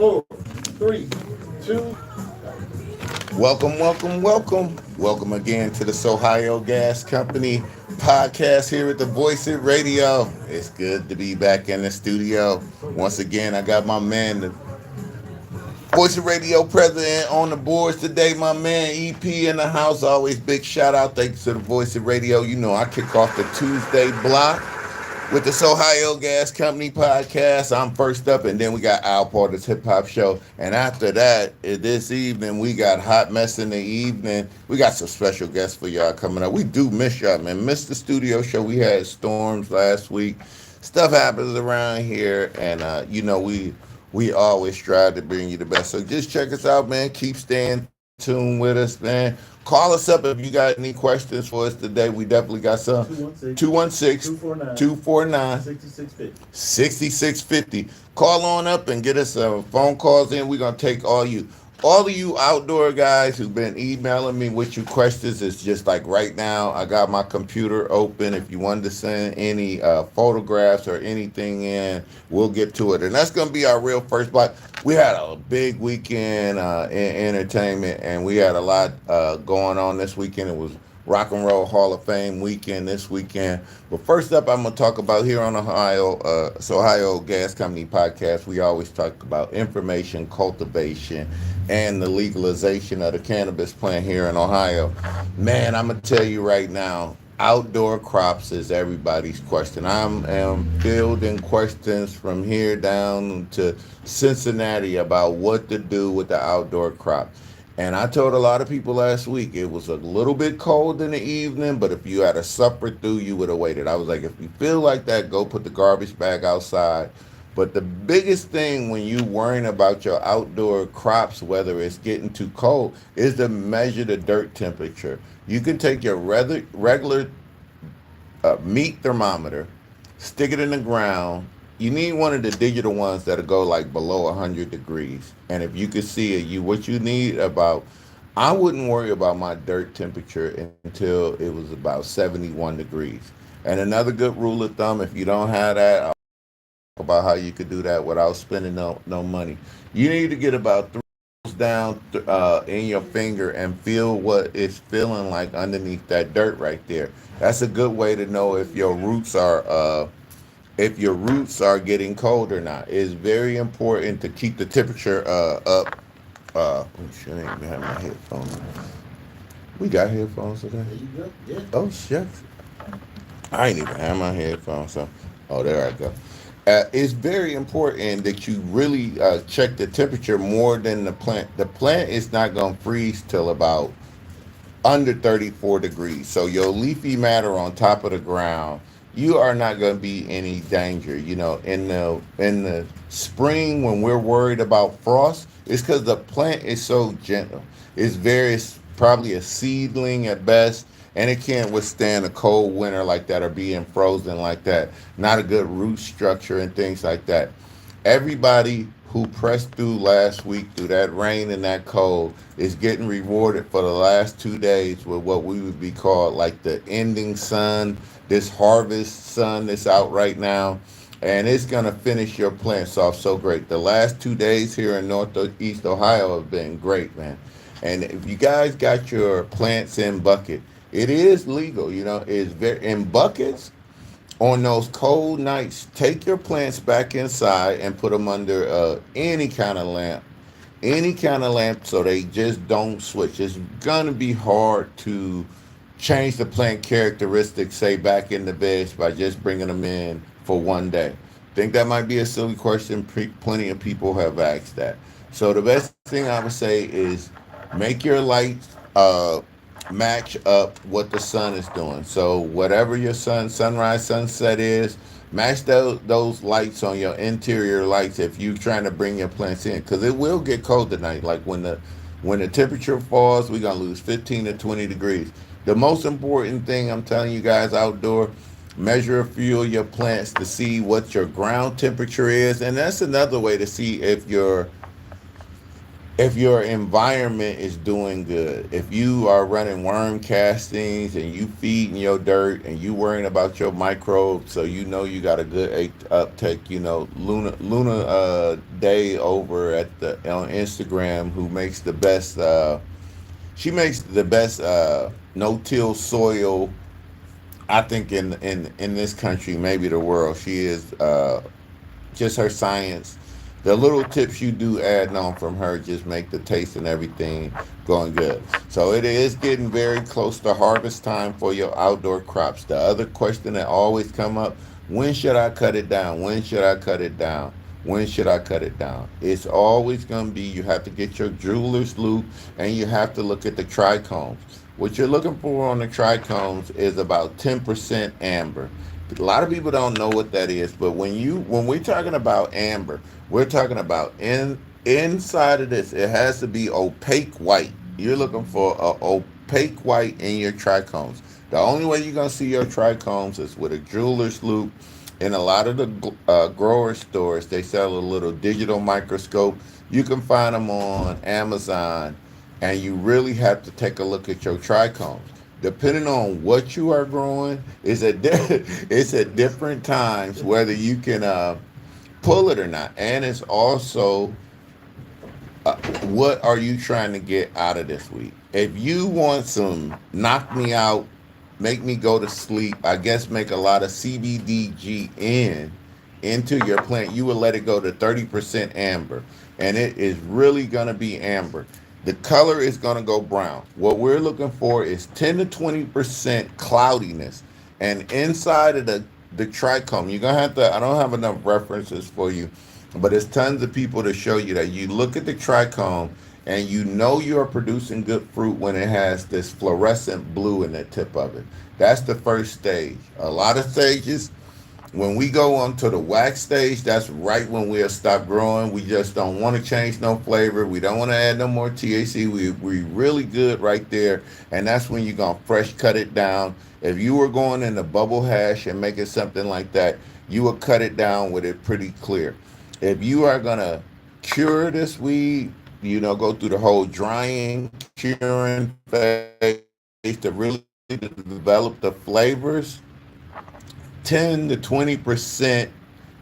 4, 3, 2. Welcome, welcome, welcome. Welcome again to the Sohigho Gas Company podcast here at the Voice It Radio. It's good to be back in the studio. Once again, I got my man, the Voice It Radio president on the boards today. My man EP in the house. Always big shout out. Thanks to the Voice It Radio. You know, I kick off the Tuesday block with the Sohigho Gas Company podcast. I'm first up, and then we got Al Porter's Hip Hop Show. And after that, this evening, we got Hot Mess in the Evening. We got some special guests for y'all coming up. We do miss y'all, man. Missed the studio show. We had storms last week. Stuff happens around here, and we always strive to bring you the best. So just check us out, man. Keep staying tuned with us, man. Call us up if you got any questions for us today. We definitely got some. 216 249 6650. 6650. Call on up and get us some phone calls in. We're going to take all of you outdoor guys who've been emailing me with your questions. It's just like right now, I got my computer open. If you wanted to send any photographs or anything in, we'll get to it. And that's going to be our real first block. We had a big weekend in entertainment, and we had a lot going on this weekend. It was Rock and Roll Hall of Fame weekend this weekend. But first up, I'm going to talk about here on Ohio Gas Company podcast. We always talk about information, cultivation, and the legalization of the cannabis plant here in Ohio. Man, I'm going to tell you right now, outdoor crops is everybody's question. I am fielding questions from here down to Cincinnati about what to do with the outdoor crop. And I told a lot of people last week it was a little bit cold in the evening, but if you had to suffer through, you would have waited. I was like, if you feel like that, go put the garbage bag outside. But the biggest thing when you worrying about your outdoor crops, whether it's getting too cold, is to measure the dirt temperature. You can take your regular meat thermometer, stick it in the ground. You need one of the digital ones that'll go like below 100 degrees. And if you can see it, what you need I wouldn't worry about my dirt temperature until it was about 71 degrees. And another good rule of thumb, if you don't have that, I'll talk about how you could do that without spending no money. You need to get about down in your finger and feel what it's feeling like underneath that dirt right there. That's a good way to know if your roots are getting cold or not. It's very important to keep the temperature up. Shit, I ain't even have my headphones. We got headphones today. There you go. Yeah. Oh shit, I ain't even have my headphones. So, oh, there I go. It's very important that you really check the temperature more than the plant. The plant is not going to freeze till about under 34 degrees. So your leafy matter on top of the ground, you are not going to be any danger. You know, in the spring when we're worried about frost, it's because the plant is so gentle. It's probably a seedling at best, and it can't withstand a cold winter like that or being frozen like that. Not a good root structure and things like that. Everybody who pressed through last week through that rain and that cold is getting rewarded for the last 2 days with what we would be called like the ending sun, this harvest sun that's out right now. And it's going to finish your plants off so great. The last 2 days here in Northeast Ohio have been great, man. And if you guys got your plants in bucket, it is legal, it's very in buckets. On those cold nights, take your plants back inside and put them under any kind of lamp so they just don't switch. It's gonna be hard to change the plant characteristics, say back in the beds, by just bringing them in for one day. Think that might be a silly question. Plenty of people have asked that. So the best thing I would say is make your lights match up what the sun is doing. So whatever your sunrise, sunset is, match those lights on your interior lights if you're trying to bring your plants in, because it will get cold tonight. Like when the temperature falls, we're gonna lose 15 to 20 degrees. The most important thing I'm telling you guys outdoor, measure a few of your plants to see what your ground temperature is, and that's another way to see if if your environment is doing good, if you are running worm castings and you feeding your dirt and you worrying about your microbes, so you know you got a good uptake. Luna Day over at the on Instagram, who makes the best. She makes the best no-till soil, I think, in this country, maybe the world. She is just her science. The little tips you do add on from her just make the taste and everything going good. So it is getting very close to harvest time for your outdoor crops. The other question that always come up: when should I cut it down? When should I cut it down? When should I cut it down? It's always going to be, you have to get your jeweler's loop, and you have to look at the trichomes. What you're looking for on the trichomes is about 10% amber. A lot of people don't know what that is, but when we're talking about amber, we're talking about inside of this. It has to be opaque white. You're looking for a opaque white in your trichomes. The only way you're gonna see your trichomes is with a jeweler's loop. In a lot of the grower stores, they sell a little digital microscope. You can find them on Amazon, and you really have to take a look at your trichomes. Depending on what you are growing, it's at different times whether you can pull it or not, and it's also what are you trying to get out of this week? If you want some knock me out, make me go to sleep, I guess make a lot of CBDGN into your plant, you will let it go to 30% amber. And it is really going to be amber. The color is going to go brown. What we're looking for is 10 to 20% cloudiness. And inside of the trichome, you're going to have to, I don't have enough references for you, but there's tons of people to show you that. You look at the trichome and you know you're producing good fruit when it has this fluorescent blue in the tip of it. That's the first stage. A lot of stages, when we go on to the wax stage, that's right when we'll stop growing. We just don't want to change no flavor. We don't want to add no more THC. We really good right there. And that's when you're going to fresh cut it down. If you were going in the bubble hash and making something like that, you would cut it down with it pretty clear. If you are going to cure this weed, go through the whole drying, curing phase to really develop the flavors, 10 to 20%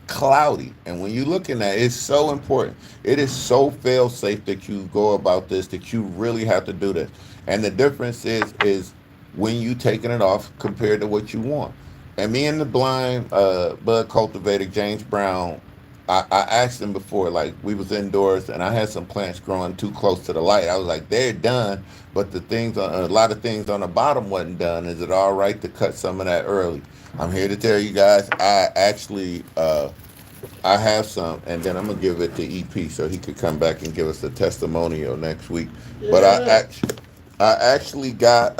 cloudy. And when you're looking at it, it's so important. It is so fail safe that you go about this, that you really have to do this. And the difference is when you taking it off compared to what you want. And me and the blind bud cultivator James Brown, I asked him before, like, we was indoors and I had some plants growing too close to the light. I was like, they're done, but a lot of things on the bottom wasn't done. Is it all right to cut some of that early? I'm here to tell you guys, I have some, and then I'm gonna give it to EP so he could come back and give us a testimonial next week. But Yeah. I actually got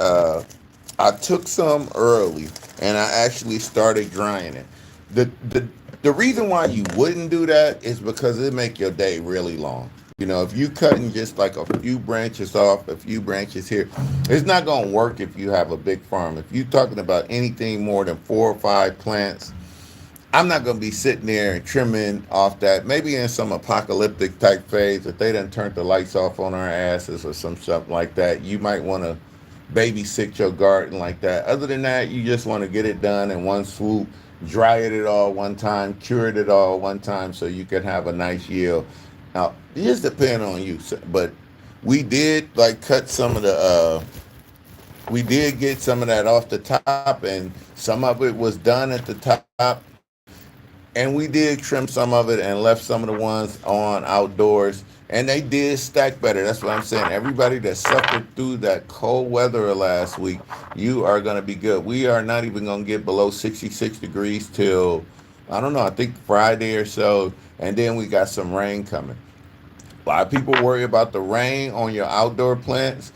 I took some early, and I actually started drying it. The the the reason why you wouldn't do that is because it make your day really long. If you cutting just like a few branches off, a few branches here, it's not gonna work if you have a big farm. If you're talking about anything more than 4 or 5 plants, I'm not gonna be sitting there and trimming off that. Maybe in some apocalyptic type phase, if they done turned the lights off on our asses or something like that, you might want to babysit your garden like that. Other than that, you just want to get it done in one swoop, dry it all one time, cure it all one time, so you can have a nice yield. Now, it just depends on you. But we did like cut some of we did get some of that off the top, and some of it was done at the top. And we did trim some of it and left some of the ones on outdoors, and they did stack better. That's what I'm saying. Everybody that suffered through that cold weather last week, you are going to be good. We are not even going to get below 66 degrees till, I don't know, I think Friday or so, and then we got some rain coming. A lot of people worry about the rain on your outdoor plants.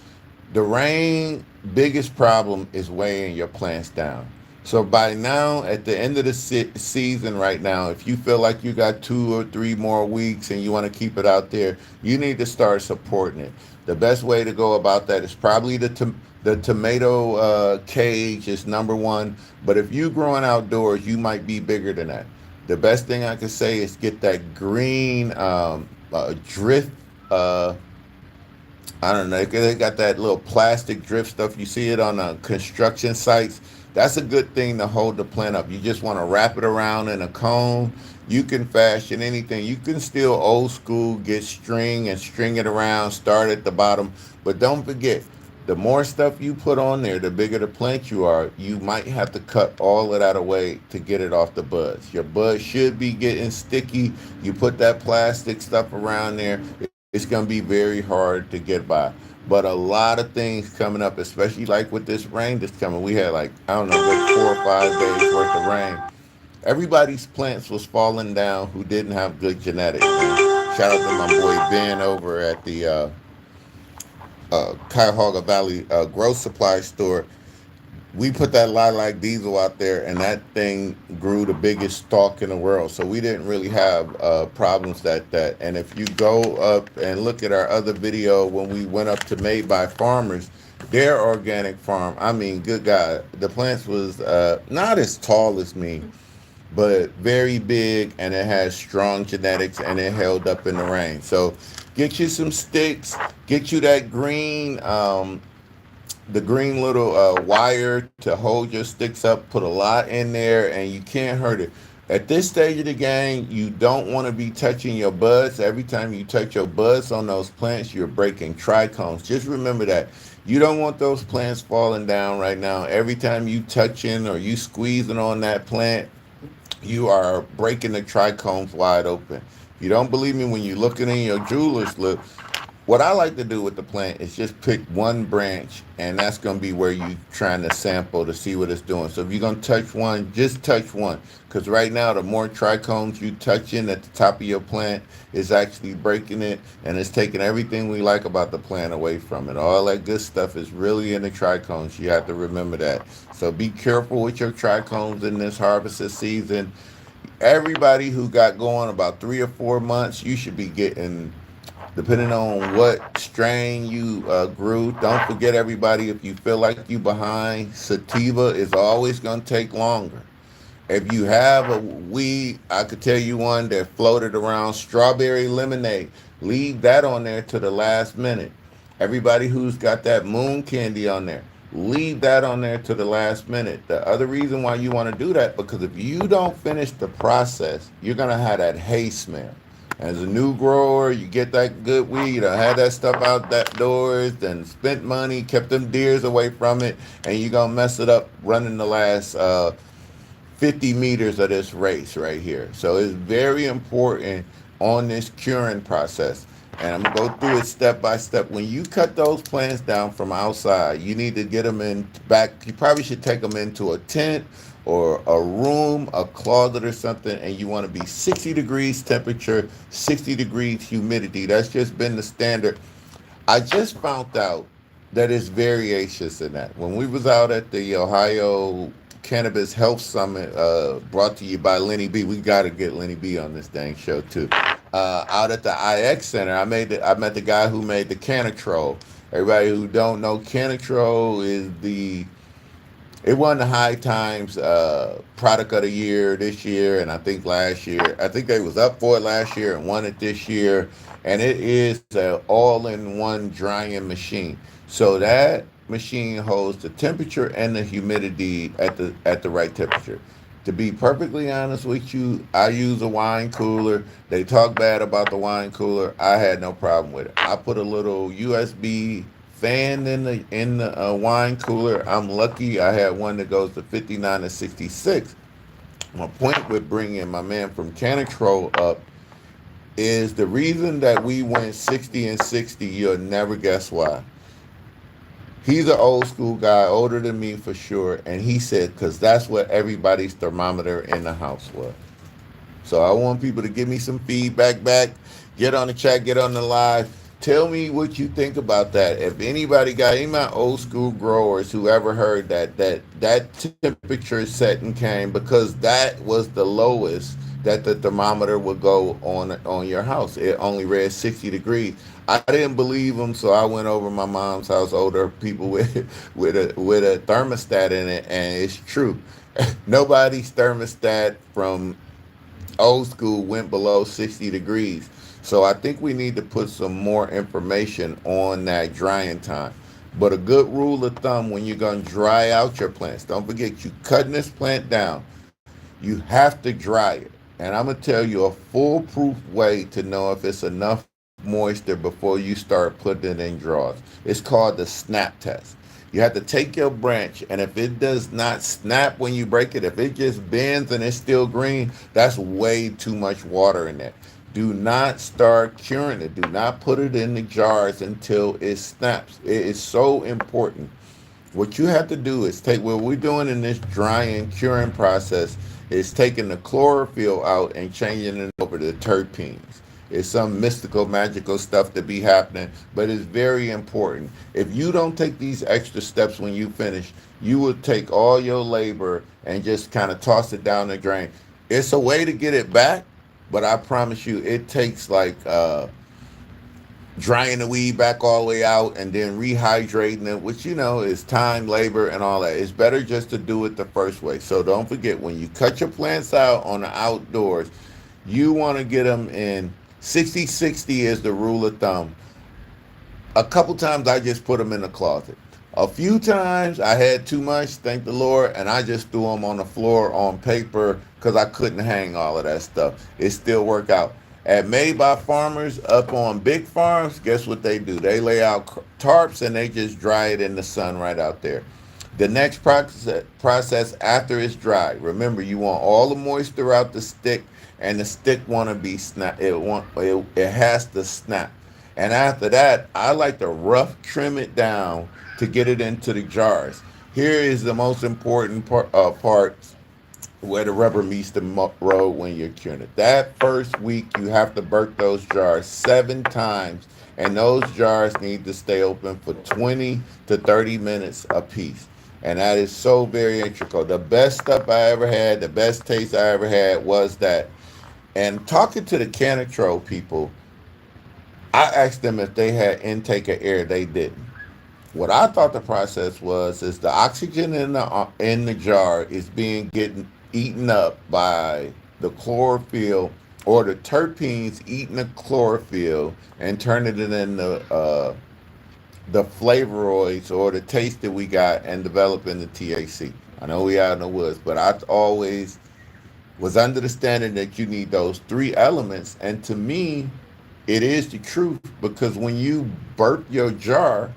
The rain biggest problem is weighing your plants down. So by now, at the end of the season right now, if you feel like you got 2 or 3 more weeks and you want to keep it out there, you need to start supporting it. The best way to go about that is probably the tomato cage is number one. But if you growing outdoors, you might be bigger than that. The best thing I could say is get that green drift. I don't know. They got that little plastic drip stuff. You see it on construction sites. That's a good thing to hold the plant up. You just want to wrap it around in a cone. You can fashion anything. You can still old school get string and string it around, start at the bottom. But don't forget, the more stuff you put on there, the bigger the plant you are. You might have to cut all of that away to get it off the buds. Your buds should be getting sticky. You put that plastic stuff around there, it's going to be very hard to get by. But a lot of things coming up, especially like with this rain that's coming. We had like, I don't know, good 4 or 5 days worth of rain. Everybody's plants was falling down who didn't have good genetics, man. Shout out to my boy Ben over at the Cuyahoga Valley Growth Supply Store. We put that lilac diesel out there, and that thing grew the biggest stalk in the world. So we didn't really have problems that. And if you go up and look at our other video when we went up to Made by Farmers, their organic farm. I mean, good God, the plants was not as tall as me, but very big, and it has strong genetics, and it held up in the rain. So get you some sticks, get you that green. The green little wire to hold your sticks up. Put a lot in there, and you can't hurt it. At this stage of the game, you don't want to be touching your buds. Every time you touch your buds on those plants, you're breaking trichomes. Just remember that. You don't want those plants falling down right now. Every time you touching or you squeezing on that plant, you are breaking the trichomes wide open. If you don't believe me, when you're looking in your jeweler's look, what I like to do with the plant is just pick one branch, and that's going to be where you're trying to sample to see what it's doing. So if you're going to touch one, just touch one. Because right now, the more trichomes you touching at the top of your plant is actually breaking it, and it's taking everything we like about the plant away from it. All that good stuff is really in the trichomes. You have to remember that. So be careful with your trichomes in this harvest season. Everybody who got going about 3 or 4 months, you should be getting, depending on what strain you grew. Don't forget, everybody, if you feel like you behind, sativa is always going to take longer. If you have a weed, I could tell you one that floated around, strawberry lemonade. Leave that on there to the last minute. Everybody who's got that moon candy on there, leave that on there to the last minute. The other reason why you want to do that, because if you don't finish the process, you're going to have that hay smell. As a new grower, you get that good weed. I had that stuff out that doors, then spent money, kept them deers away from it, and you're going to mess it up running the last 50 meters of this race right here. So it's very important on this curing process. And I'm going to go through it step by step. When you cut those plants down from outside, you need to get them in back. You probably should take them into a tent or a room, a closet or something, and you want to be 60 degrees temperature, 60 degrees humidity. That's just been the standard. I just found out that it's variations in that. When we was out at the Ohio Cannabis Health Summit, brought to you by Lenny B. We got to get Lenny B on this dang show too. Out at the IX Center, I met the guy who made the Canatrol. Everybody who don't know, Canatrol is it won the High Times product of the year this year, and I think last year. I think they was up for it last year and won it this year. And it is an all-in-one drying machine. So that machine holds the temperature and the humidity at the right temperature. To be perfectly honest with you, I use a wine cooler. They talk bad about the wine cooler. I had no problem with it. I put a little USB fan in the wine cooler. I'm lucky I had one that goes to 59 to 66. My point with bringing my man from Canatrol up is the reason that we went 60 and 60. You'll never guess why. He's an old school guy, older than me for sure, and he said because that's what everybody's thermometer in the house was. So I want people to give me some feedback back. Get on the chat, get on the live. Tell me what you think about that. If anybody got any of my old school growers who ever heard that temperature setting came because that was the lowest that the thermometer would go on your house. It only read 60 degrees. I didn't believe them, so I went over my mom's house, older people with a thermostat in it, and it's true. Nobody's thermostat from old school went below 60 degrees. So I think we need to put some more information on that drying time. But a good rule of thumb when you're going to dry out your plants, don't forget you cutting this plant down, you have to dry it. And I'm going to tell you a foolproof way to know if it's enough moisture before you start putting it in drawers. It's called the snap test. You have to take your branch, and if it does not snap when you break it, if it just bends and it's still green, that's way too much water in there. Do not start curing it. Do not put it in the jars until it snaps. It is so important. What you have to do is take what we're doing in this drying curing process is taking the chlorophyll out and changing it over to terpenes. It's some mystical, magical stuff to be happening, but it's very important. If you don't take these extra steps when you finish, you will take all your labor and just kind of toss it down the drain. It's a way to get it back, but I promise you, it takes like drying the weed back all the way out and then rehydrating it, which is time, labor, and all that. It's better just to do it the first way. So don't forget, when you cut your plants out on the outdoors, you want to get them in 60-60 is the rule of thumb. A couple times I just put them in the closet. A few times I had too much, thank the Lord, and I just threw them on the floor on paper because I couldn't hang all of that stuff. It still worked out. At Made by Farmers up on big farms, guess what they do? They lay out tarps and they just dry it in the sun right out there. The next process after it's dry, remember you want all the moisture out the stick, and the stick want to be snap. It has to snap. And after that, I like to rough trim it down to get it into the jars. Here is the most important part where the rubber meets the road when you're curing it. That first week, you have to burp those jars 7 times, and those jars need to stay open for 20 to 30 minutes apiece. And that is so very integral. The best stuff I ever had, the best taste I ever had was that. And talking to the Canatrol people, I asked them if they had intake of air. They didn't. What I thought the process was is the oxygen in the jar is being getting eaten up by the chlorophyll or the terpenes eating the chlorophyll and turning it into the flavoroids or the taste that we got and developing the THC. I know we out in the woods, but I always was under the standard that you need those 3 elements, and to me, it is the truth because when you burp your jar,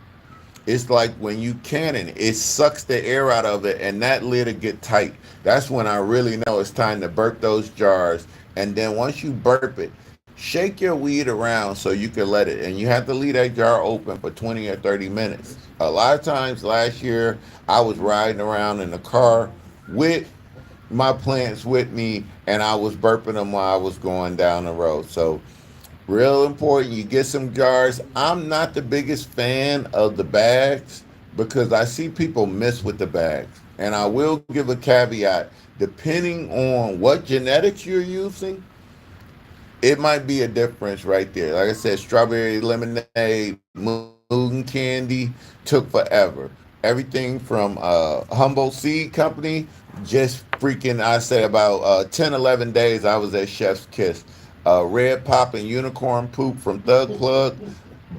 it's like when you cannon, it sucks the air out of it and that lid will get tight. That's when I really know it's time to burp those jars. And then once you burp it, shake your weed around so you can let it. And you have to leave that jar open for 20 or 30 minutes. A lot of times last year, I was riding around in the car with my plants with me and I was burping them while I was going down the road. So real important, you get some jars. I'm not the biggest fan of the bags because I see people miss with the bags. And I will give a caveat, depending on what genetics you're using, it might be a difference right there. Like I said, strawberry lemonade, moon candy took forever. Everything from Humboldt Seed Company, just freaking, I say about 10, 11 days, I was at Chef's Kiss. Red Pop and Unicorn Poop from Thug Plug,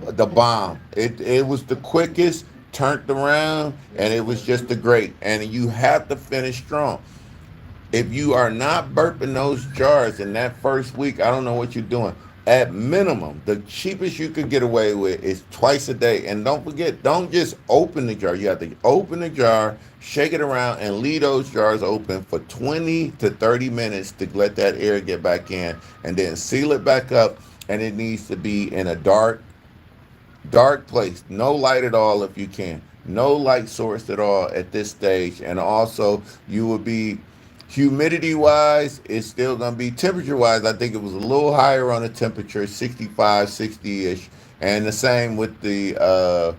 the bomb. It was the quickest, turned around, and it was just a great. And you have to finish strong. If you are not burping those jars in that first week, I don't know what you're doing. At minimum, the cheapest you could get away with is twice a day. And don't forget, don't just open the jar. You have to open the jar, shake it around, and leave those jars open for 20 to 30 minutes to let that air get back in. And then seal it back up. And it needs to be in a dark place. No light at all if you can. No light source at all at this stage. And also, you will be humidity wise, it's still going to be temperature wise. I think it was a little higher on the temperature, 65, 60-ish. And the same with the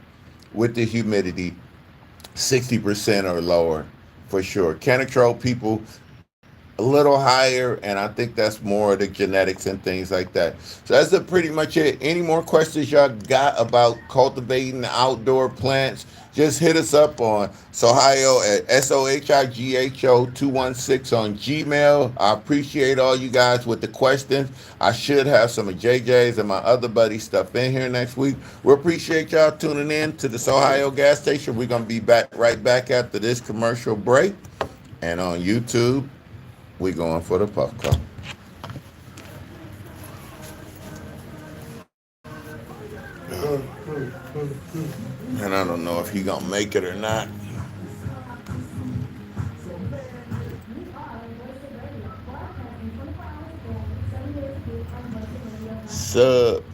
humidity, 60% or lower for sure. Canatrol people, a little higher, and I think that's more of the genetics and things like that. So that's pretty much it. Any more questions y'all got about cultivating the outdoor plants? Just hit us up on Sohigho at Sohigho 216 on Gmail. I appreciate all you guys with the questions. I should have some of JJ's and my other buddy stuff in here next week. We appreciate y'all tuning in to the Sohigho gas station. We're gonna be back right back after this commercial break. And on YouTube, we going for the puff cup. And I don't know if he gonna make it or not. Sub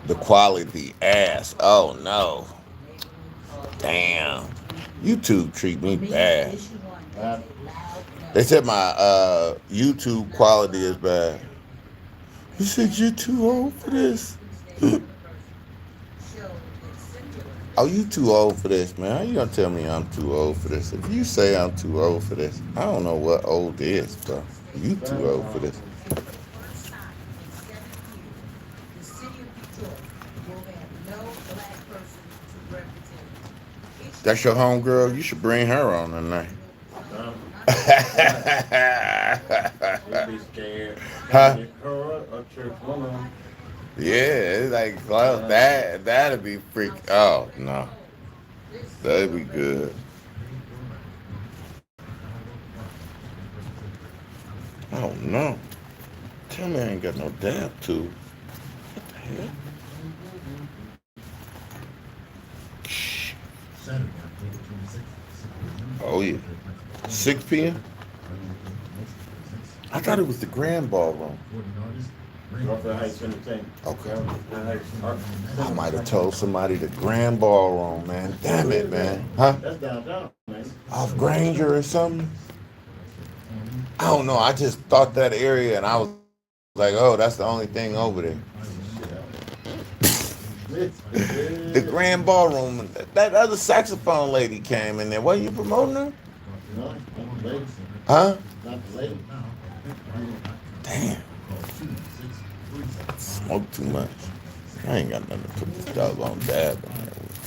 the quality ass. Oh no. Damn. YouTube treat me bad. They said my YouTube quality is bad. You said you're too old for this. Oh, you too old for this, man. How you gonna tell me I'm too old for this? If you say I'm too old for this, I don't know what old is, bro. You too old for this. That's your homegirl. You should bring her on tonight. Don't be scared. Huh? Her a church woman. Yeah, it's like, well, that'd be freak. Oh no, that'd be good. Oh no, tell me I ain't got no dab tube. What the hell? Shh. Oh yeah, 6 p.m. I thought it was the Grand Ballroom. Northfield Heights Entertainment. Okay. I I might have told somebody the Grand Ballroom, man. Damn it, man. Huh? That's downtown, man. Off Granger or something? I don't know. I just thought that area, and I was like, oh, that's the only thing over there. The Grand Ballroom. That other saxophone lady came in there. Wasn't you promoting her? No, not the lady. Huh? Not the lady. Damn. Smoke too much. I ain't got nothing to put this doggone dab in there with.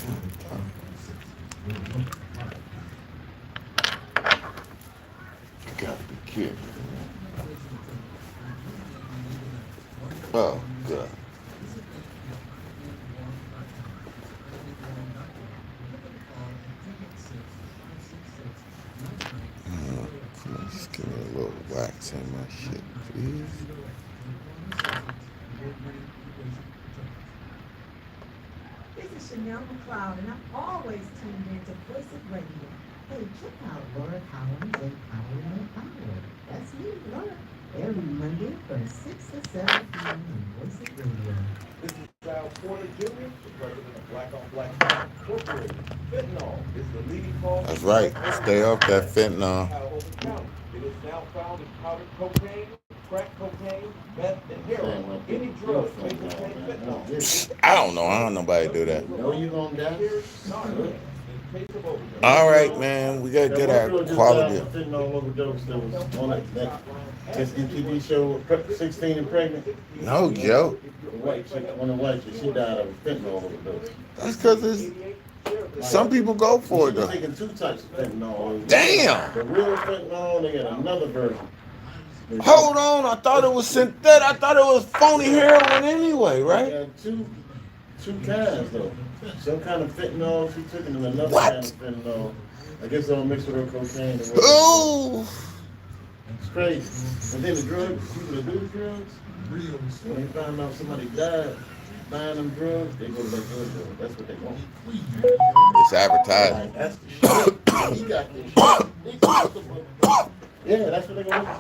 You gotta be kidding. Oh, God. Come on, just give me a little wax in my shit, please. This is Chanel McLeod, and I'm always tuned in to Voice of Radio. Hey, check out Laura Collins and Power No Power. That's me, Laura. Every Monday from 6 to 7 p.m. on Voice of Radio. This is Sal Porter Jr., the president of Black on Black Crime Incorporated. Fentanyl is the leading cause. That's right. Stay off that fentanyl. It is now found in powdered cocaine, crack cocaine, meth, and heroin. Any drug may contain fentanyl. I don't know. I don't know nobody do that. Know you gonna die? All right, man. We gotta get our quality. Fentanyl overdose that was on that SCTV show, 16 and pregnant. No joke. One of the white chicks, she died of a fentanyl overdose. That's because some people go for it She was though. taking 2 types of fentanyl. Damn. The real fentanyl, they got another version. Hold on. I thought it was synthetic. I thought it was phony heroin anyway, They right? got two kinds though. Some kind of fentanyl she took, and then another What? kind of fentanyl. I guess they'll mix with her cocaine. And Oh. it's crazy. And then the drugs, people that do the drugs, when they find out somebody died buying them drugs, they go to that drug dealer. That's what they want. It's advertising. Like, that's the shit. He got this shit. Yeah, that's what they gonna look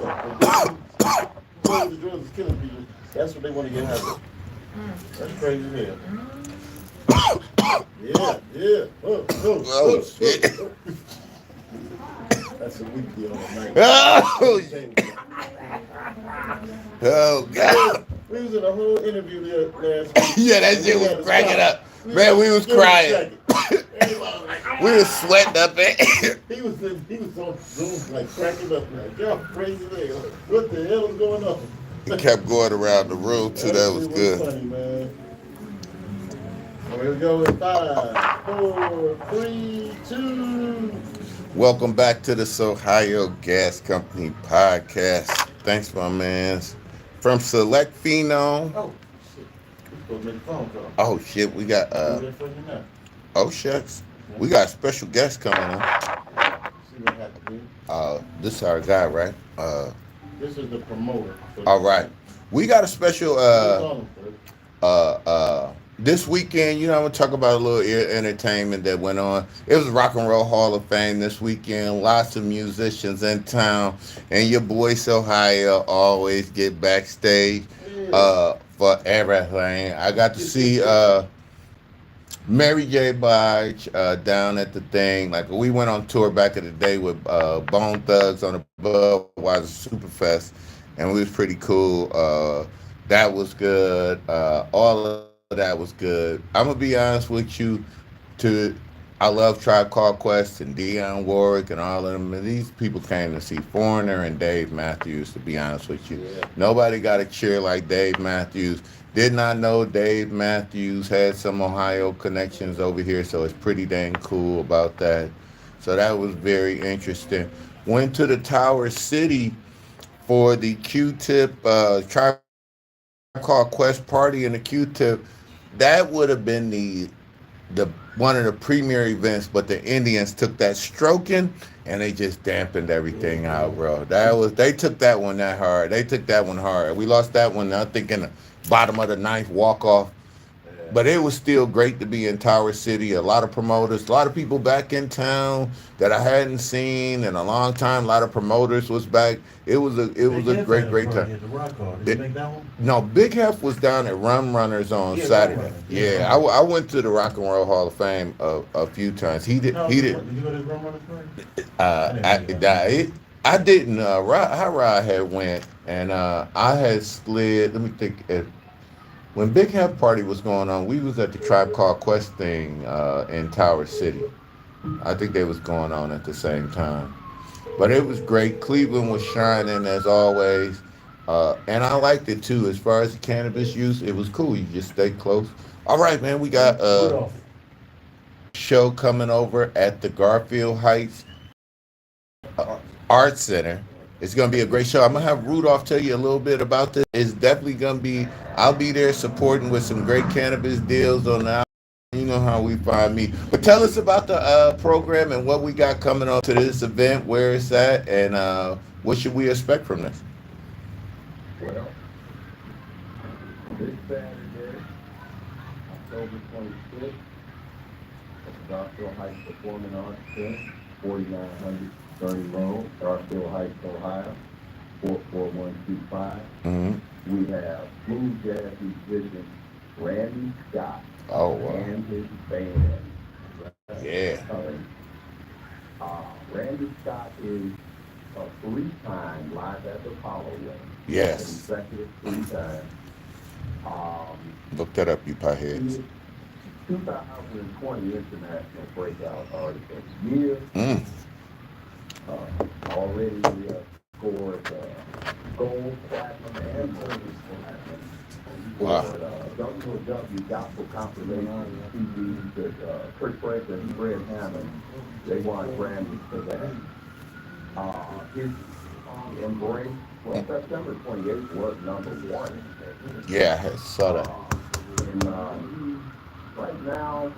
for. The drugs is killing people. That's what they want to get out of. That's crazy as hell. Yeah. Oh, shit. That's a weak deal on the night. Oh, oh God. We was in a whole interview last week. Yeah, that shit was cracking up. Man, we was crying. Everybody was like, We was sweating up there. he was on Zoom like cracking up like, y'all crazy nigga. What the hell is going on? He kept going around the room too. That That was shit was good. funny, man. Here we go in 5, 4, 3, 2. Welcome back to the Sohigho Gas Company podcast. Thanks, my man. From Select Phenom. Oh, shit. We supposed to make a phone call. Oh shit, we got Do that for you now. oh shucks. We got a special guest coming on. See what happens. This is our guy, right? This is the promoter. All right. We got a special this weekend, you know, I'm gonna talk about a little entertainment that went on. It was Rock and Roll Hall of Fame this weekend. Lots of musicians in town, and your boy Sohigho always get backstage for everything. I got to see Mary J. Blige down at the thing. Like we went on tour back in the day with Bone Thugs on the Budweiser Superfest, and we was pretty cool. That was good. All of that was good. I'm gonna be honest with you. I love Tribe Called Quest and Dionne Warwick and all of them. And these people came to see Foreigner and Dave Matthews. To be honest with you, nobody got a cheer like Dave Matthews. Did not know Dave Matthews had some Ohio connections over here, so it's pretty dang cool about that. So that was very interesting. Went to the Tower City for the Q-Tip Tribe Called Quest party and the Q-Tip. That would have been the one of the premier events, but the Indians took that stroking and they just dampened everything out, bro. They took that one that hard. They took that one hard. We lost that one, I think, in the bottom of the ninth walk off. But it was still great to be in Tower City. A lot of promoters, a lot of people back in town that I hadn't seen in a long time. A lot of promoters was back. It was a great time. No, Big Hef was down at Rum Runners on Saturday. Yeah, I went to the Rock and Roll Hall of Fame a few times. He did. Did you go to Rum Runners party? I didn't. High Rod had went, and I had slid. Let me think. When Big Hef Party was going on, we was at the Tribe Called Quest thing in Tower City. I think they was going on at the same time. But it was great. Cleveland was shining as always. And I liked it too. As far as the cannabis use, it was cool. You just stay close. All right, man, we got a show coming over at the Garfield Heights Art Center. It's going to be a great show. I'm going to have Rudolph tell you a little bit about this. It's definitely going to be, I'll be there supporting with some great cannabis deals on the, you know how we find me. But tell us about the program and what we got coming up to this event, where it's at, and what should we expect from this? Well, this Saturday, October 26th, at the Garfield Heights Performing Arts Center, 4900 Gurney Road, Garfield Heights, Ohio, 44125. Mm-hmm. We have smooth jazz musician Randy Scott and his band. Yeah. Randy Scott is a 3-time Live at the Apollo winner. Yes. Consecutive 3 times. Look that up, you pieheads. 2020 International Breakout Artist of the Year. Already scored gold, platinum, and silver platinum. Wow. WW Gospel Compilation CDs that Chris Franklin and Fred Hammond, they won Grammys for that. His Embrace, well, September 28th was #1. Yeah, I saw that. And right now,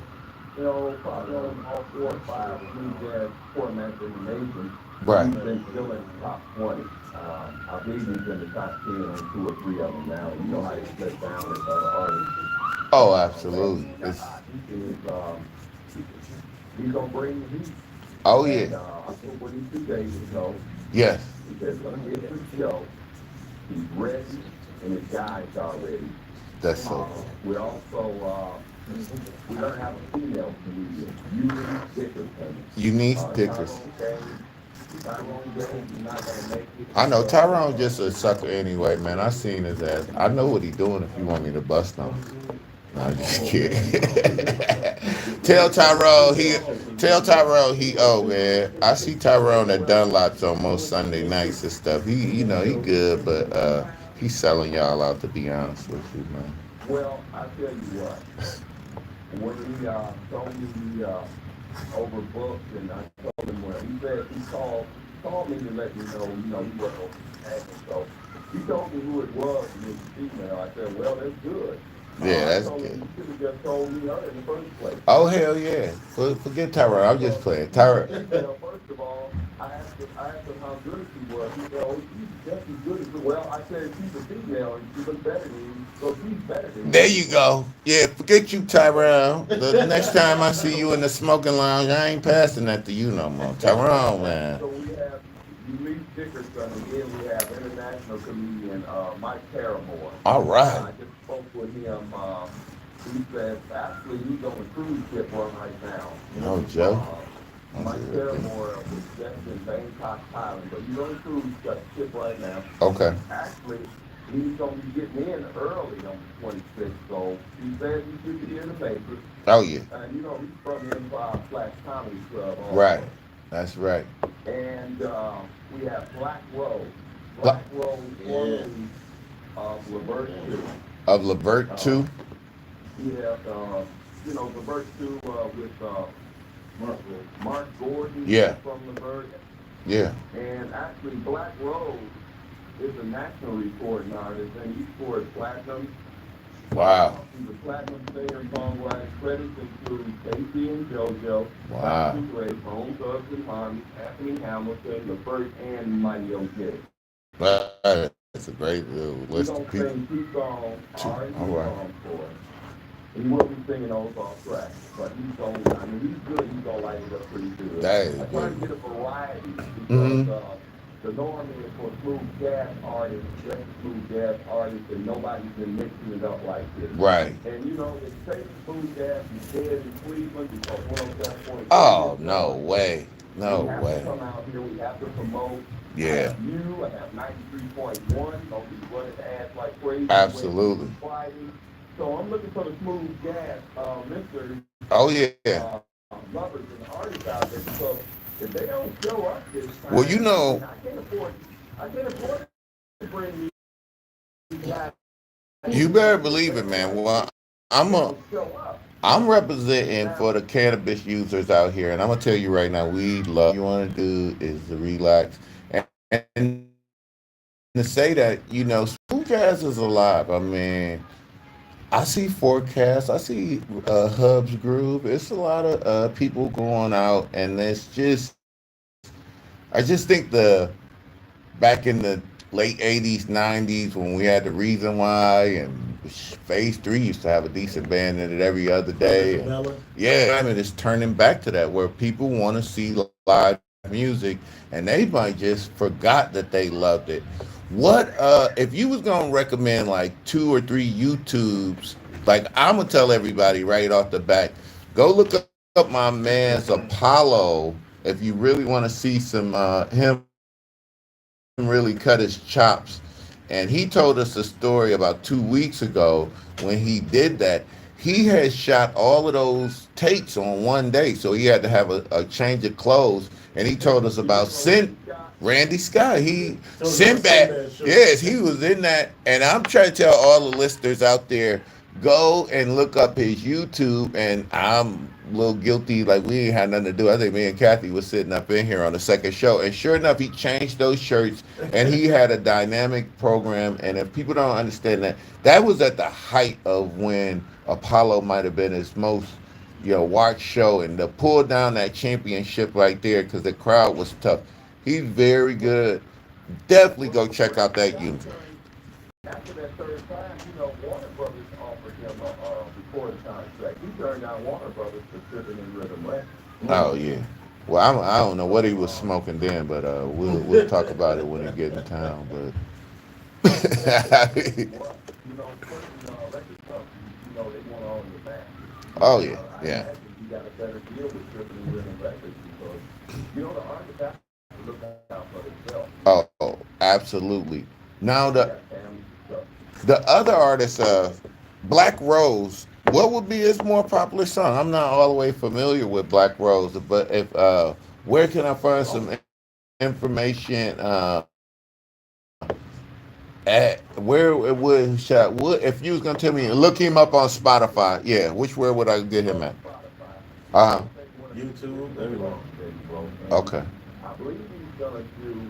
you know, probably on all 4 or 5 smooth jazz formats in the nation. Right. He's been still in the top 20. I believe he's in the top 10 on 2 or 3 of them now. You know how he split down with other artists. Oh, absolutely. He's gonna bring the heat. Oh, yeah. And, I think what he 2 days ago, Yes. he said, let me get the show. He's ready, and his guys are ready. That's so. We're also, we're gonna have a female comedian, Eunice Dickerson. Eunice Dickerson. Tyrone James is not gonna make it. I know Tyrone just a sucker anyway, man. I seen his ass. I know what he doing if you want me to bust him. I'm just Oh kidding. man, no, tell they just Tyrone really he are. tell Tyrone he oh man. I see Tyrone at Well, Dunlop's on most Sunday nights and stuff. He good, but he's selling y'all out to be honest with you, man. well, I tell you what, when he told me he overbooked, and I told him well, he said he called me to let me know, he wasn't gonna be hanging. So he told me who it was, and it was female. I said, well, that's good. Yeah, I that's told him good. you should have just told me her in the first place. Oh hell yeah. Forget Tyrone. I'm just playing. Tyrone. Well, first of all, I asked him how good she was. He said, oh, she's just as good as, well, I said, she's a female and she looks better than you, so she's better than There you. you go. Yeah, forget you, Tyrone. The next time I see you in the smoking lounge, I ain't passing that to you no more. Tyrone, man. So we have Lee Dickerson, and then we have international comedian Mike Paramore. All right. I just spoke with him. He said, actually, he's on a cruise ship right now. Oh, Joe. Mike Paramore was just in Bangkok, Thailand, but he's on a cruise ship right now. Okay. Actually, he's going to be getting in early on the 26th, so he said he should be in the paper. Oh yeah. And, he's from Empire Flash Comedy Club also. Right. That's right. And we have Black Rose. Bla- Black Rose, formerly of Levert 2. Of Levert too. We have, Levert 2 with Mark Gordon Yeah. from Levert. Yeah. And actually, Black Rose is a national recording artist, and he scored platinum. Wow. He's a platinum singer and songwriter. Credits include Casey and JoJo, Wow. Patrick Ray, Bone Thugs and Harmony, Anthony Hamilton, Levert, and Mighty O.J. Well, that's a great little He's list gonna of people. sing 2 songs, R&B All right. songs for us. He will be singing those off tracks, but he's good. He's gonna light it up pretty good. That is I try to good. get a variety because Mhm. the norm is for smooth jazz artists, just smooth jazz artists, and nobody's been mixing it up like this. Right. And if Texas smooth jazz is dead in Cleveland because 107.3 Oh is no gone, way. No we have way. to come out here. We have to promote. Yeah. I have 93.1. Gonna be running ads like crazy. Absolutely. Friday. So I'm looking for the smooth jazz listeners, Oh yeah. lovers and artists out there. So if they don't show up this time, Well, you know. I can't afford to bring these guys. You better believe it, man. Well, I'm a. Don't show up. I'm representing for Now, the cannabis users out here, and I'm gonna tell you right now, we love. You want to do is to relax and to say that smooth jazz is alive. I mean, I see forecasts. I see Hubs Groove. It's a lot of people going out, and it's just. I just think back in the late '80s, '90s when we had the Reason Why and Phase 3 used to have a decent band in it every other day. And yeah, I mean it's turning back to that where people want to see live music, and they might just forgot that they loved it. What if you was gonna recommend like 2 or 3 YouTubes? Like I'm gonna tell everybody right off the bat, go look up my man's Apollo if you really want to see some him really cut his chops. And he told us a story about 2 weeks ago when he did that. He had shot all of those takes on one day, so he had to have a change of clothes. And he told us about Randy Scott. He Sinbad. Yes, he was in that. And I'm trying to tell all the listeners out there, go and look up his YouTube. And I'm a little guilty, like we ain't had nothing to do. I think me and Kathy was sitting up in here on the second show. And sure enough, he changed those shirts and he had a dynamic program. And if people don't understand that, that was at the height of when Apollo might have been his most watch show, and to pull down that championship right there because the crowd was tough. He's very good. Definitely go check out that YouTube. after that third time, Warner Brothers offered him a recording contract. He turned down Warner Brothers for Tripping in Rhythm Records. Oh yeah. Well, I don't know what he was smoking then, but we'll talk about it when he get in town. But Certain record companies, they want all your back. oh yeah, I yeah. imagine you got a better deal with Tripping in Rhythm Records because, the artist has to look out for themselves. Oh, absolutely. Now They got family stuff. the other artist, Black Rose. What would be his more popular song? I'm not all the way familiar with Black Rose, but if where can I find some information? At where it would shot? What if you was gonna tell me look him up on Spotify? Yeah, which where would I get him at? Uh huh. YouTube, everywhere. Okay. I believe he's gonna do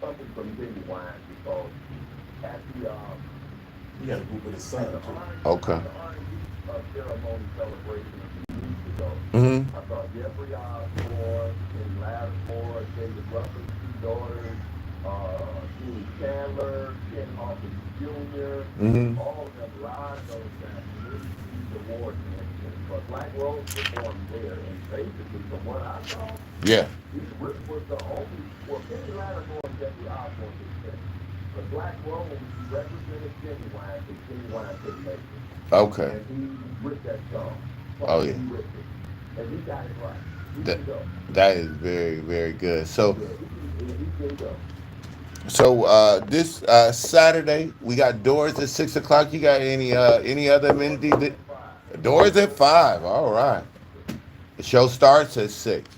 something from Genuine because at the he got a group with his son too. Okay. The R&B ceremony celebration a few weeks ago. Mm-hmm. I saw Jeffrey Osborne and Lattimore, David Ruffins' two daughters, Julie Chandler, Ken Hawkins Jr., Mm-hmm. all of them live those guys. These awards and everything. But Black Rose performed there, and basically, from what I saw, Yeah. he really was the only, well, Kenny Lattimore and Jeffrey Osborne did that. But Black Rose represented Genuine, because Genuine couldn't make it. Okay. And he ripped that song. Oh yeah. He ripped it. And he got it right. He That can go. that is very very good. So Yeah, he can go. this Saturday we got doors at 6 o'clock. You got any other amenities? Doors at 5. All right. The show starts at 6.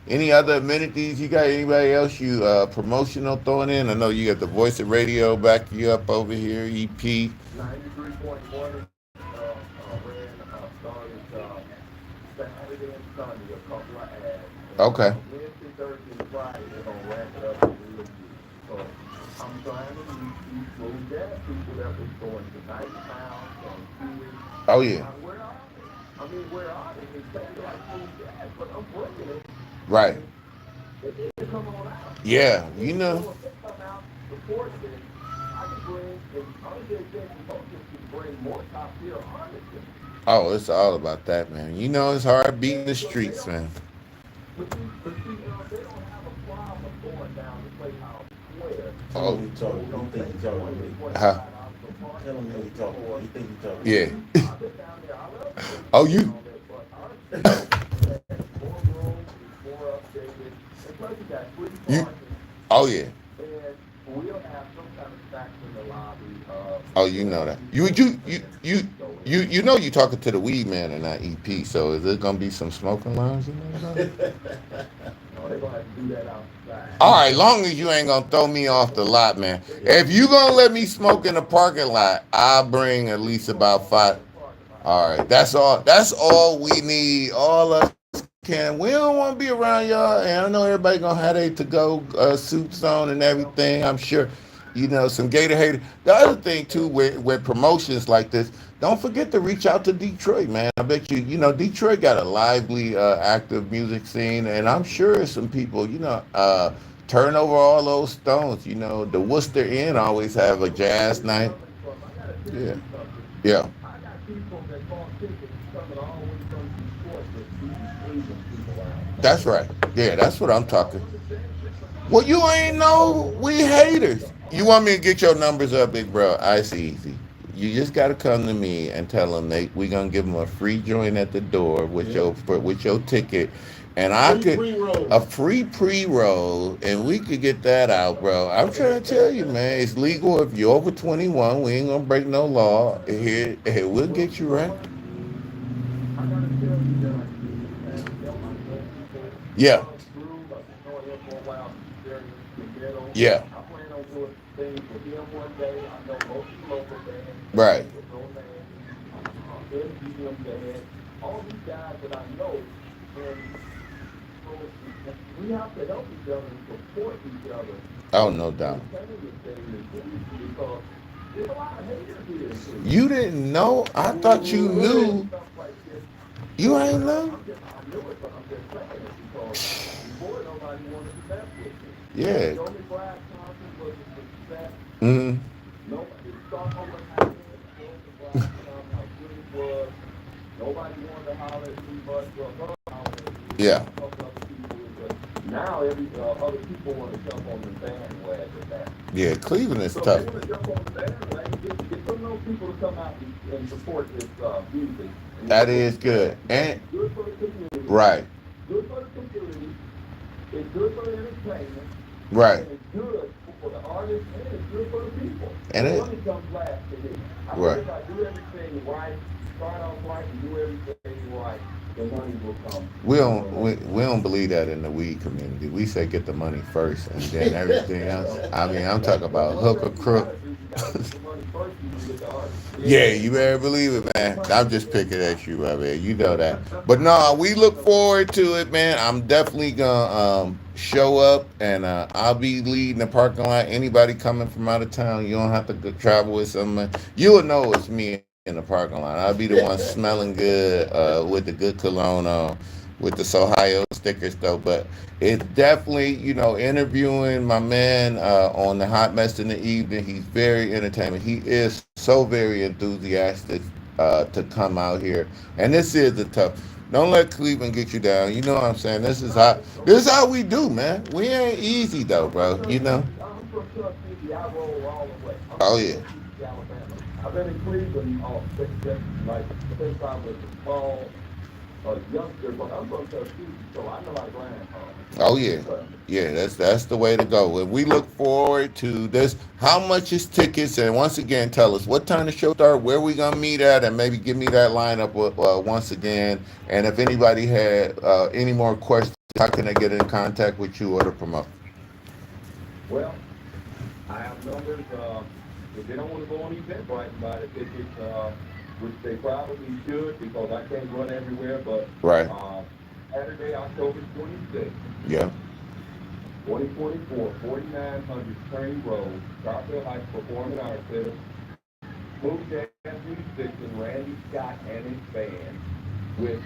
Any other amenities you got? Anybody else you promotional throwing in? I know you got the Voice of Radio back you up over here. EP. 93.1 ran, started Saturday and Sunday, a couple of ads. And Okay. Wednesday, Thursday, and Friday, they're going to ramp it up and real good. So I'm trying to reach these little jazz people that was going to Night Town and Kids. Oh yeah. Where are they? I mean, where are they? They say they like smooth jazz, but I'm bringing it. Right. And they need to come on out. Yeah. And You know. if they come out, support this, I can bring, and Andre Jackson Focus can bring more top tier artists in. Oh, it's all about that, man. You know, it's hard beating the streets, man. But see, they don't have a problem going down to Playhouse Square. Oh. You think he's talking to me? Huh. Tell him he's talking to me. You think he's talking to me? Yeah. I've been down there. I love it. Oh, you. But our city has more room, it's more updated, and plus you got free You. parking, Oh yeah. and we'll have some kind of stacks in the lobby. Oh, you know that. You know you talking to the weed man and not EP. So is there gonna be some smoking lounge in there? No, they're gonna have to do that outside. All right, long as you ain't gonna throw me off the lot, man. If you gonna let me smoke in the parking lot, I'll bring at least about 5. All right, that's all. That's all we need. All us can. We don't want to be around y'all. And I know everybody gonna have their to go suits on and everything. I'm sure. You know, some Gator haters. The other thing too, with promotions like this, don't forget to reach out to Detroit, man. I bet Detroit got a lively, active music scene, and I'm sure some people, turn over all those stones. You know, the Worcester Inn always have a jazz night. Yeah, yeah, I got people that bought tickets coming all the way from Detroit that see Asian people out. that's right. Yeah, that's what I'm talking. Well, you ain't know we haters. You want me to get your numbers up, big bro? It's easy. You just gotta come to me and tell them we gonna give them a free joint at the door with your ticket, and I Free could pre-roll. a free pre-roll, and we could get that out, bro. I'm trying to tell you, man, it's legal if you're over 21. We ain't gonna break no law here. We'll get you right. I gotta tell you that I do and tell my young people, Yeah, Drew, I've been knowing him for a while, he's very instrumental. yeah, I plan on doing things with him one day. I know most of the local bands, right. with Roman, MGM band, all these guys that I know, and so we have to help each other and support each other. Oh, no doubt. Entertainment thing is easy because there's a lot of haters here too. You didn't know? I thought you knew. Stuff like this. You ain't know? I knew it, but I'm just saying it because before nobody wanted to mess with me. Yeah. Johnny Brass concert was a success. Mm. Nobody saw what happened at Johnny Brass concert, how good it was. Nobody wanted to holler at me, but holler at me. Yeah. A couple other people, but now other people want to jump on the bandwagon now. Yeah, Cleveland is So tough. they want to jump on the bandwagon, get some of those people to come out and support this music. And That is good. And good for the community. right, Good for the community. It's good for the entertainment. right. And it's good for the artist and it's good for the people. And The it, money comes last to me. I right. think if I do everything right, start off right and do everything right, the money will come. We don't believe that in the weed community. We say get the money first and then everything else. I mean, I'm talking Well, about one hook or thing you crook. gotta do, you gotta get the money first, you can get the artist. Yeah, you better believe it, man. I'm just picking at you, my man. You know that. But no, we look forward to it, man. I'm definitely gonna show up, and I'll be leading the parking lot. Anybody coming from out of town, you don't have to travel with someone. You will know it's me in the parking lot. I'll be the one smelling good with the good cologne on, with the Sohigho stickers, though. But it's definitely, interviewing my man on the Hot Mess in the Evening. He's very entertaining. He is so very enthusiastic to come out here, and this is the tough. Don't let Cleveland get you down. You know what I'm saying? This is how we do, man. We ain't easy though, bro. You know? I'm from Tuskegee. I roll all the way. I'm Oh from yeah. Tuskegee, Alabama. I've been in Cleveland like since I was small, a youngster, but I'm from Tuskegee, so I know how to grind hard. Oh yeah. Yeah, that's the way to go. And we look forward to this. How much is tickets? And once again, tell us what time the show start, where we gonna meet at, and maybe give me that lineup once again. And if anybody had any more questions, how can they get in contact with you or to promote? Well, I have numbers. If they don't want to go on Eventbrite and buy the tickets, which they probably should because I can't run everywhere, but Right. Saturday, October 26th, Yeah. 2024, 4900 Kearney Road, Garfield Heights Performing Arts Center. Smooth jazz musician Randy Scott and his band with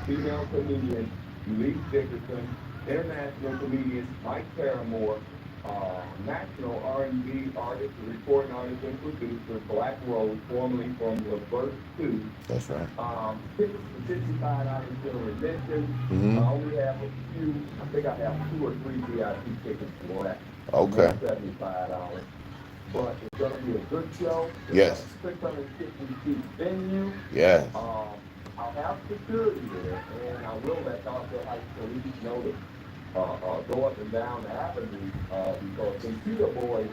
female comedian Lee Dickerson, international comedian Mike Paramore, national R&B artist, recording artist and producer Black Rose, formerly from the Verse 2. That's right. Tickets for $55 general admission. Mm-hmm. I only have a few, I think I have 2 or 3 VIP tickets for that. Okay. $75. But it's going to be a good show. It's Yes. a 650 seat venue. Yeah. I'll have security there, and I will let Garfield Heights police know to go up and down the avenue because the computer boys,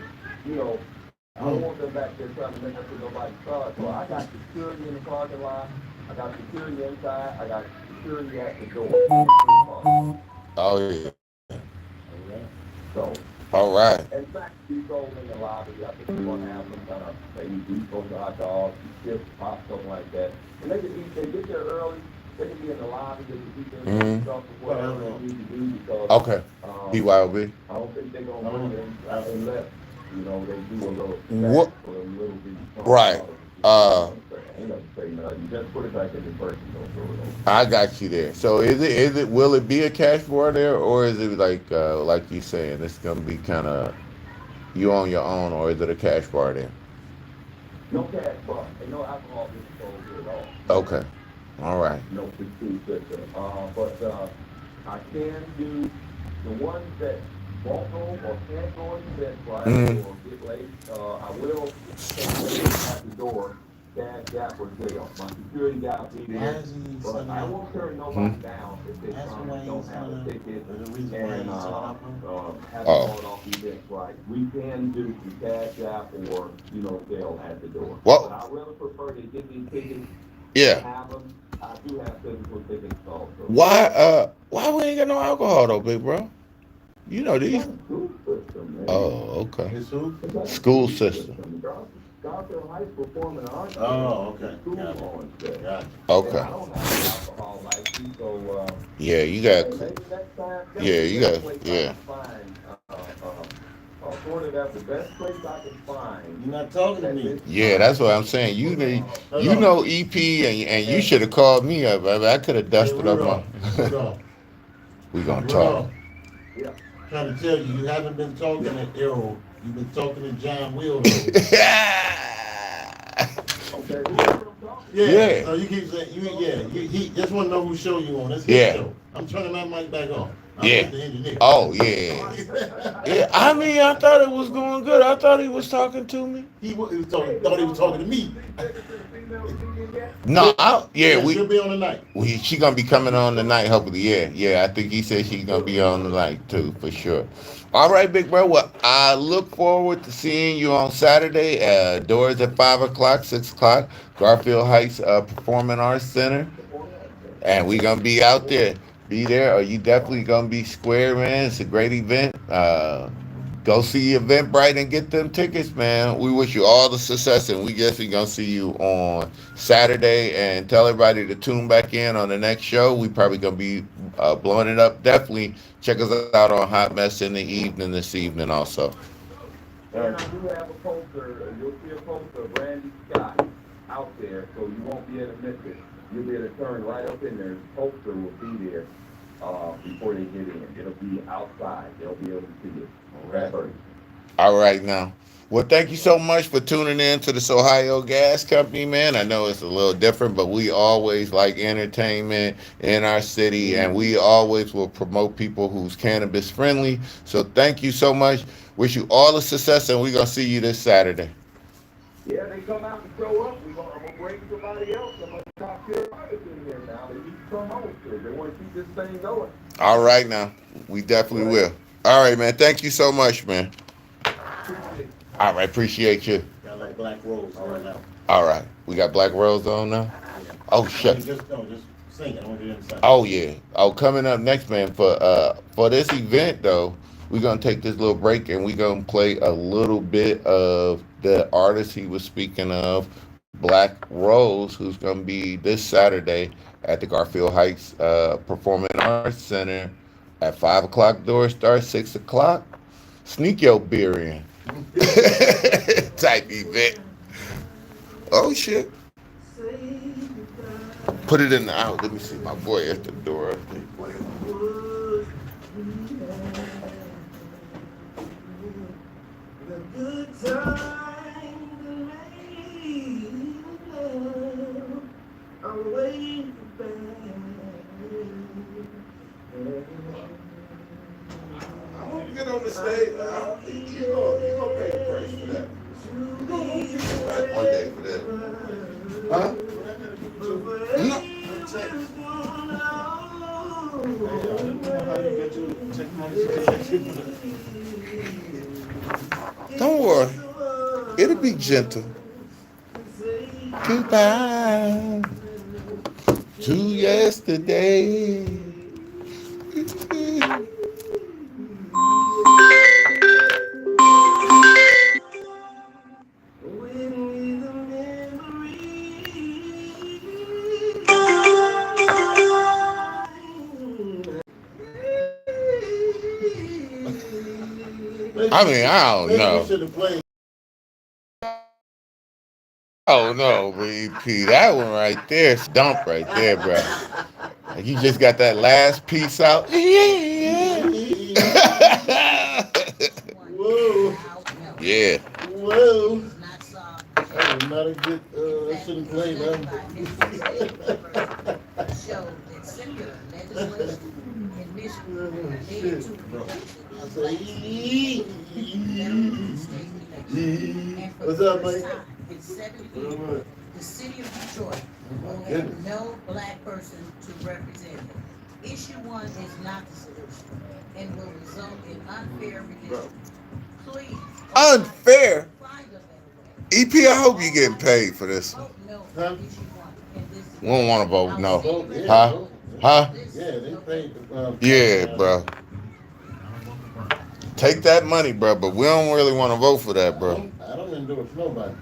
I don't want them back there trying to make up to nobody's car. So I got security in the parking lot. I got security inside. I got security at the door. Oh yeah. So. All right. In fact, we go in the lobby. I think we're going to have some kind of maybe beef or hot dogs, chips, pop, something like that. And they can eat. They get there early. They can be in the lobby. They can eat their stuff or whatever they need to do because. Okay. BYOB. I don't think they're going to go there unless they do a little. What? Or a little bit. Right. Ain't nothing to say nothing. You just put it back in the person. Don't throw it over. I got you there. So will it be a cash bar there, or is it like you saying it's gonna be kind of you on your own, or is it a cash bar there? No cash bar. Ain't no alcohol being sold here at all. Okay. All right. No food system. But I can do the ones that won't go or can't go on Eventbrite or get late. I will take them at the door. That was jail. My security guy will be there. But I won't turn nobody down if they don't have a ticket and have it off Eventbrite. We can do the cash app or jail at the door. Well, but I really prefer to get these tickets. Yeah. Have them. I do have physical tickets also. Why we ain't got no alcohol though, big bro? You know these. School system, man. Oh, okay. It's who? School system. Garfield Heights Performing Arts. Oh, okay. School on set. Gotcha. Okay. I don't have an alcohol license, so Yeah, you got. maybe next time. Yeah, you got. Yeah. Sort of that's the best place I can find. You're not talking to me. Yeah, that's what I'm saying. You know EP, and you should have called me up. I could have dusted up my. We gonna talk. Yeah. Trying to tell you, you haven't been talking to Errol. You've been talking to John Will. Okay. Yeah. So you keep saying he just want to know whose show you on. That's his show. I'm turning my mic back on. Yeah. The engineer. Oh yeah. Yeah. I mean, I thought it was going good. I thought he was talking to me. Thought he was talking to me. No, yeah, Yeah, she'll be on tonight. she gonna be coming on tonight, hopefully. Yeah, yeah. I think he said she's gonna be on tonight too, for sure. All right, big bro. Well, I look forward to seeing you on Saturday. Doors at 5 o'clock, 6 o'clock, Garfield Heights Performing Arts Center, and we gonna be out there. Be there, or you definitely gonna be square, man. It's a great event. Go see Eventbrite and get them tickets, man. We wish you all the success, and we definitely gonna see you on Saturday. And tell everybody to tune back in on the next show. We probably gonna be blowing it up. Definitely check us out on Hot Mess in the evening this evening, also. And I do have a poster. You'll see a poster of Randy Scott out there, so you won't be able to miss it. You'll be able to turn right up in there. The poster will be there before they get in. It'll be outside. They'll be able to see it. Right. All right, now. Well, thank you so much for tuning in to the Sohigho Gas Company, man. I know it's a little different, but we always like entertainment in our city, and we always will promote people who's cannabis friendly. So thank you so much. Wish you all the success, and we're going to see you this Saturday. Yeah, they come out and show up. I'm gonna bring somebody else. I'm gonna top tier artists in here now. They need to promote because they want to keep this thing going. All right, now. We definitely will. All right, man. Thank you so much, man. All right, appreciate you. Got like Black Rose right now. All right, we got Black Rose on now. Yeah. Oh shit. Just sing it. I want to hear inside. Oh yeah. Oh, coming up next, man. For this event though, we're gonna take this little break and we're gonna play a little bit of the artist he was speaking of, Black Rose, who's gonna be this Saturday at the Garfield Heights Performing Arts Center at 5 o'clock. Doors start 6 o'clock. Sneak your beer in. Type event. Oh shit. Put it in the out. Let me see my boy at the door. The good time, the rain, love, I'm waiting back. I'm gonna get on the stage. I don't think you're gonna pay the price for that. You're gonna get you back one day for that. Huh? No. Don't worry. It'll be gentle. Goodbye to yesterday. I mean, I don't know. Oh no, VP, that one right there, stump right there, bro. Like you just got that last piece out. Whoa. Yeah. Whoa. That was not a good, I shouldn't play that. What's up, Mike? In 7 years, the city of Detroit will have no black person to represent it. Issue 1 is not the solution and will result in unfair redistricting. Please. Unfair? Find a better way. EP, I hope you getting paid for this. Vote no Huh? for issue 1. And this We don't want to vote no. Yeah, Huh? Huh? Yeah, they paid. Yeah, bro. Take that money, bro, but we don't really want to vote for that, bro. I don't endorse nobody.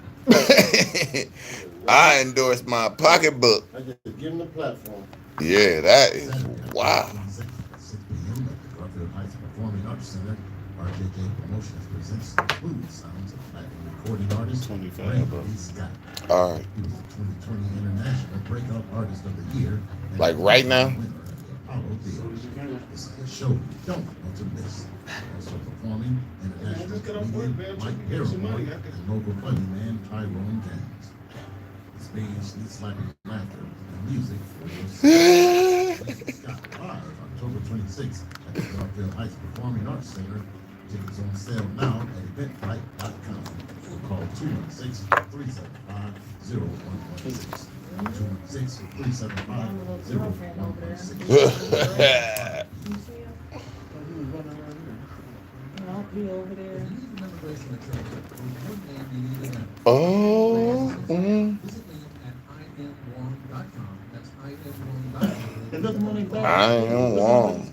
I endorse my pocketbook. I just give them the platform. Yeah, that is wow. 6 p.m. at the Garfield Heights Performing Arts Center, RJK Promotions presents the Smooth Sounds of Black recording artist Randy Scott. All right. He was the 2020 International Breakout Artist of the Year. And Like right now? winner of the Apollo Theater. This is a show you don't want to miss. Also performing international comedian Mike Paramore and local funny man Tyrone James. The stage needs like laughter and music for your Scott live October October 26th at the Garfield Heights Performing Arts Center. Tickets on sale now at eventbrite.com or call 216-375-0116. 216-375-0116. I'll be over there. Oh, Visit them at iamwarm.com. That's iamwarm.com. Is that the money back? I am wrong.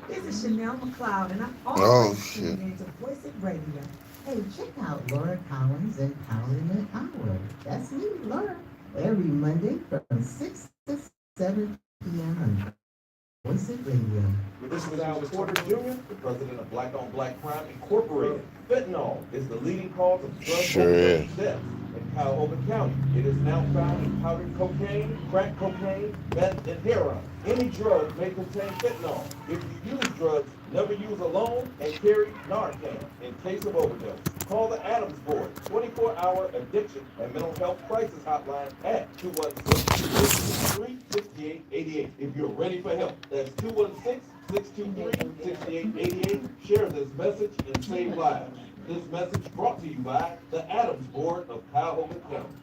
This is Chanel McLeod, and I'm Oh, always shit. tuned into Voice of Radio. Hey, check out Laura Collins' Empowerment Hour. That's me, Laura. Every Monday from 6 to 7 p.m. on Voice of Radio. This is Al Porter Jr., the president of Black on Black Crime Incorporated. Fentanyl is the leading cause of drug Sure overdose is. deaths in Cuyahoga County. It is now found in powdered cocaine, crack cocaine, meth, and heroin. Any drug may contain fentanyl. If you use drugs, never use alone and carry Narcan in case of overdose. Call the Adams Board 24-hour addiction and mental health crisis hotline at 216-623-6888. If you're ready for help, that's 216-623-6888. Share this message and save lives. This message brought to you by the Adams Board of Cuyahoga County.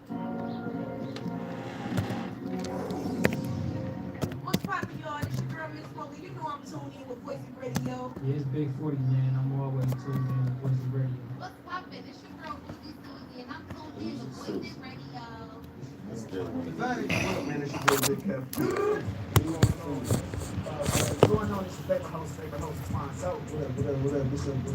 What's poppin', y'all? This your girl, Miss Mocha. You know I'm tuned in with Voice of Radio. Yeah, it's Big 40, man. I'm always tuned in with Voice of Radio. What's poppin'? This your girl, Boozy Susie, and I'm tuned in with Voice of Radio. Man, it's your boy Big Kev. Going on is your favorite host, Juan. So, What up? What's up, bro?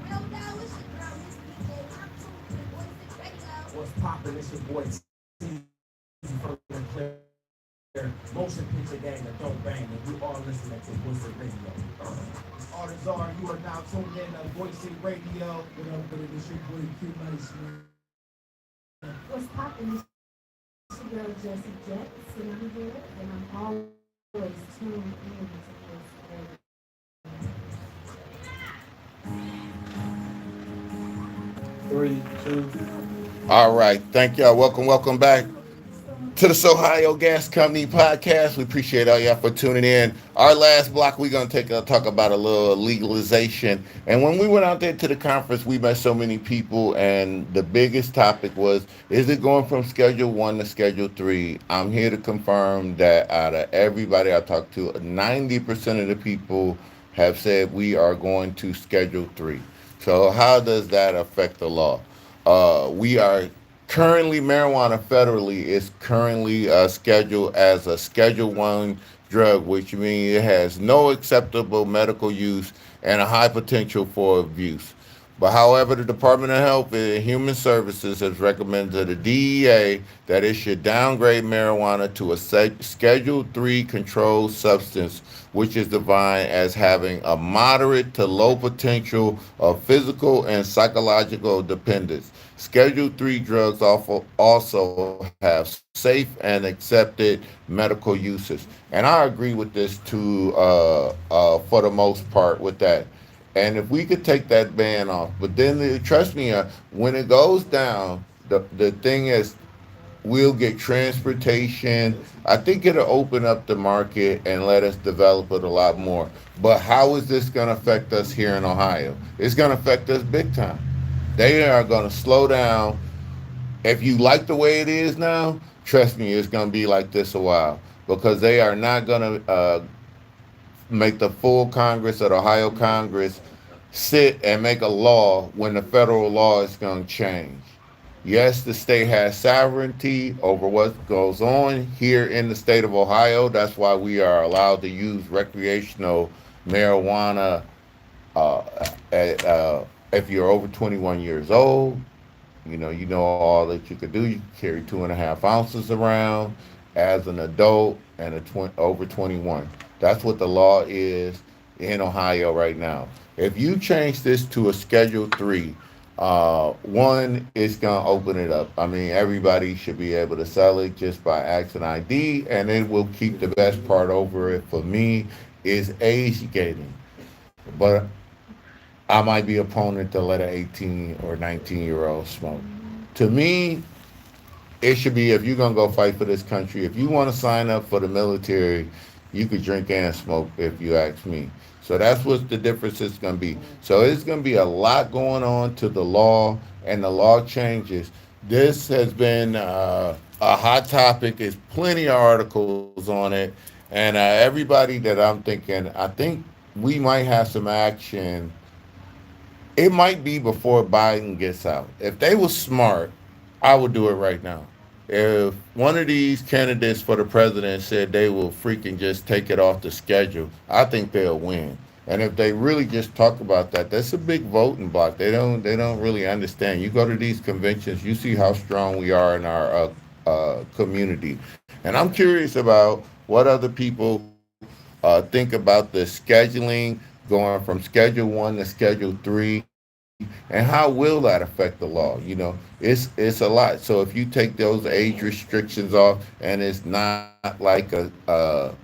Real now, it's your girl, Miss DJ. I'm tuned in with Voice of Radio. what's poppin'? It's your boy T from the Clear Motion Picture Gang that don't bang, and you are listening to Voice of Radio. Artists are, you are now tuned in to Voice of Radio. What up, buddy? This your boy Q Nice, man. What's poppin'? It's your girl Jessie Jets, and I'm here, and I'm always tuned in to this radio. Three, two. All right. Thank y'all. Welcome back to the Sohigho Gas Company podcast. We appreciate all y'all for tuning in. Our last block, we're going to talk about a little legalization. And when we went out there to the conference, we met so many people, and the biggest topic was, is it going from Schedule 1 to Schedule 3? I'm here to confirm that out of everybody I talked to, 90% of the people have said we are going to Schedule 3. So how does that affect the law? We are currently, marijuana federally is currently scheduled as a Schedule 1 drug, which means it has no acceptable medical use and a high potential for abuse. But however, the Department of Health and Human Services has recommended to the DEA that it should downgrade marijuana to a Schedule 3 controlled substance, which is defined as having a moderate to low potential of physical and psychological dependence. Schedule 3 drugs also have safe and accepted medical uses. And I agree with this too, for the most part with that. And if we could take that ban off, but then trust me, when it goes down, the thing is, we'll get transportation. I think it'll open up the market and let us develop it a lot more. But how is this going to affect us here in Ohio? It's going to affect us big time. They are going to slow down. If you like the way it is now, trust me, it's going to be like this a while, because they are not going to make the full Congress of the Ohio Congress sit and make a law when the federal law is going to change. Yes, the state has sovereignty over what goes on here in the state of Ohio. That's why we are allowed to use recreational marijuana if you're over 21 years old. You know all that you could do. You can carry 2.5 ounces around as an adult and over 21. That's what the law is in Ohio right now. If you change this to a Schedule 3, one, it's going to open it up. I mean, everybody should be able to sell it just by accent ID, and it will keep the best part over it for me is age gating. But I might be opponent to let an 18 or 19-year-old smoke. To me, it should be if you're gonna go fight for this country, if you want to sign up for the military, you could drink and smoke if you ask me. So that's what the difference is gonna be. So it's gonna be a lot going on to the law and the law changes. This has been a hot topic. There's plenty of articles on it, and everybody that I'm thinking, I think we might have some action. It might be before Biden gets out. If they were smart, I would do it right now. If one of these candidates for the president said they will freaking just take it off the schedule, I think they'll win. And if they really just talk about that, that's a big voting block. They don't really understand. You go to these conventions, you see how strong we are in our community. And I'm curious about what other people think about the scheduling going from Schedule 1 to Schedule 3, and how will that affect the law? It's a lot. So if you take those age restrictions off and it's not like a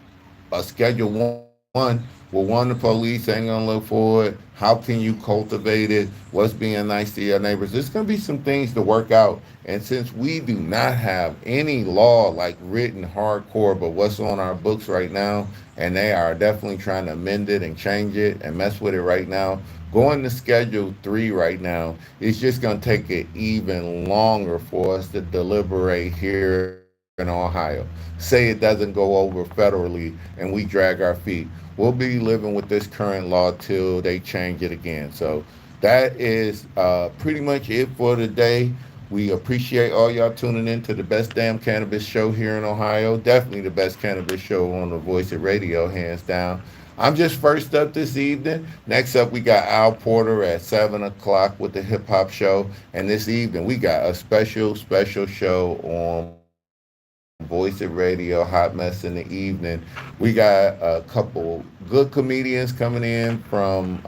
Schedule 1, well, one, the police ain't gonna look for it. How can you cultivate it? What's being nice to your neighbors? There's gonna be some things to work out. And since we do not have any law like written hardcore, but what's on our books right now, and they are definitely trying to amend it and change it and mess with it right now. Going to Schedule 3 right now is just gonna take it even longer for us to deliberate here in Ohio. Say it doesn't go over federally and we drag our feet. We'll be living with this current law till they change it again. So that is pretty much it for today. We appreciate all y'all tuning in to the best damn cannabis show here in Ohio. Definitely the best cannabis show on the Voice of Radio, hands down. I'm just first up this evening. Next up, we got Al Porter at 7 o'clock with the hip hop show. And this evening, we got a special show on Voice of Radio, Hot Mess in the evening. We got a couple good comedians coming in from,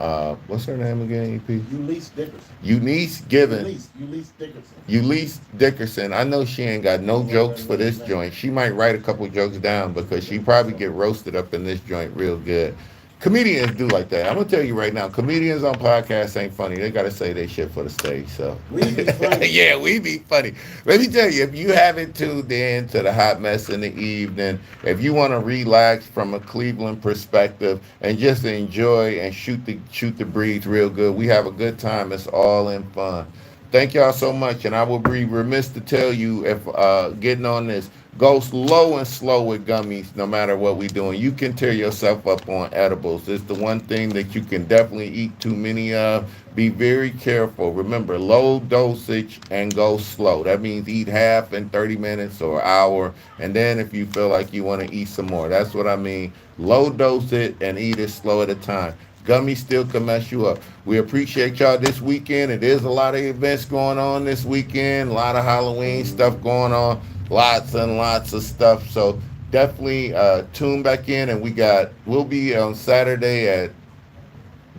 what's her name again, EP? Ulysses Dickerson. Eunice Given. Ulysses Dickerson. Ulysses Dickerson. I know she ain't got no jokes for this joint. She might write a couple jokes down because she probably get roasted up in this joint real good. Comedians do like that. I'm gonna tell you right now, comedians on podcasts ain't funny. They gotta say they shit for the stage. So We be funny. yeah, we be funny. Let me tell you, if you haven't tuned in to the Hot Mess in the evening, if you want to relax from a Cleveland perspective and just enjoy and shoot the breeze real good, we have a good time. It's all in fun. Thank y'all so much, and I will be remiss to tell you if getting on this, go slow and slow with gummies. No matter what we doing, you can tear yourself up on edibles. It's the one thing that you can definitely eat too many of. Be very careful. Remember, low dosage and go slow. That means eat half in 30 minutes or an hour, and then if you feel like you want to eat some more, that's what I mean. Low dose it and eat it slow at a time. Gummies still can mess you up. We appreciate y'all this weekend. It is a lot of events going on this weekend. A lot of Halloween stuff going on. Lots and lots of stuff. So definitely tune back in. And we'll be on Saturday at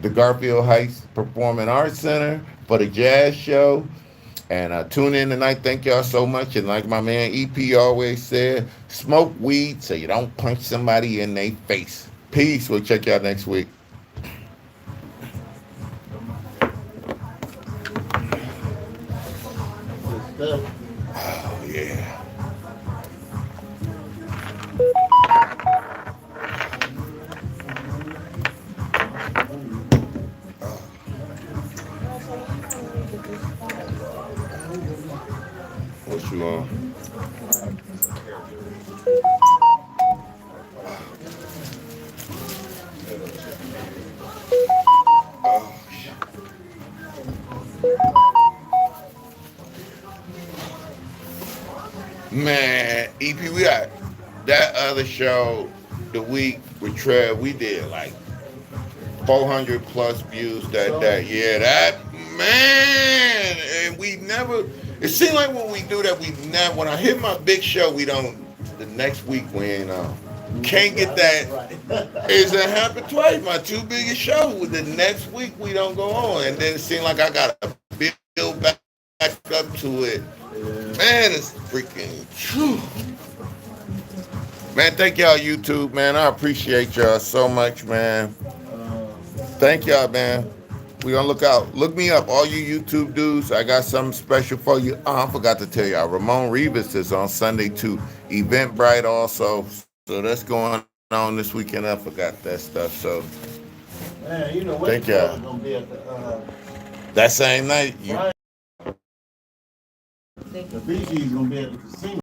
the Garfield Heights Performing Arts Center for the jazz show. And tune in tonight. Thank y'all so much. And like my man EP always said, smoke weed so you don't punch somebody in their face. Peace. We'll check y'all next week. Good stuff. Oh, yeah. What you on? Man, EP, we got that other show the week with Trev. We did like 400 plus views that day. Yeah, that man. And we never. It seemed like when we do that, we never. When I hit my big show, we don't. The next week we ain't on. Can't get that. Right. It's happened twice. My two biggest shows. The next week we don't go on, and then it seemed like I got to build back up to it. Man, it's freaking. Whew. Man, thank y'all, YouTube, man. I appreciate y'all so much, man. Thank y'all, man. We gonna look out. Look me up, all you YouTube dudes. I got something special for you. Oh, I forgot to tell y'all. Ramon Rivas is on Sunday too. Eventbrite also. So that's going on this weekend. I forgot that stuff. So Man, you know what? thank y'all. Gonna be at the That same night, you the BG's gonna be at the casino.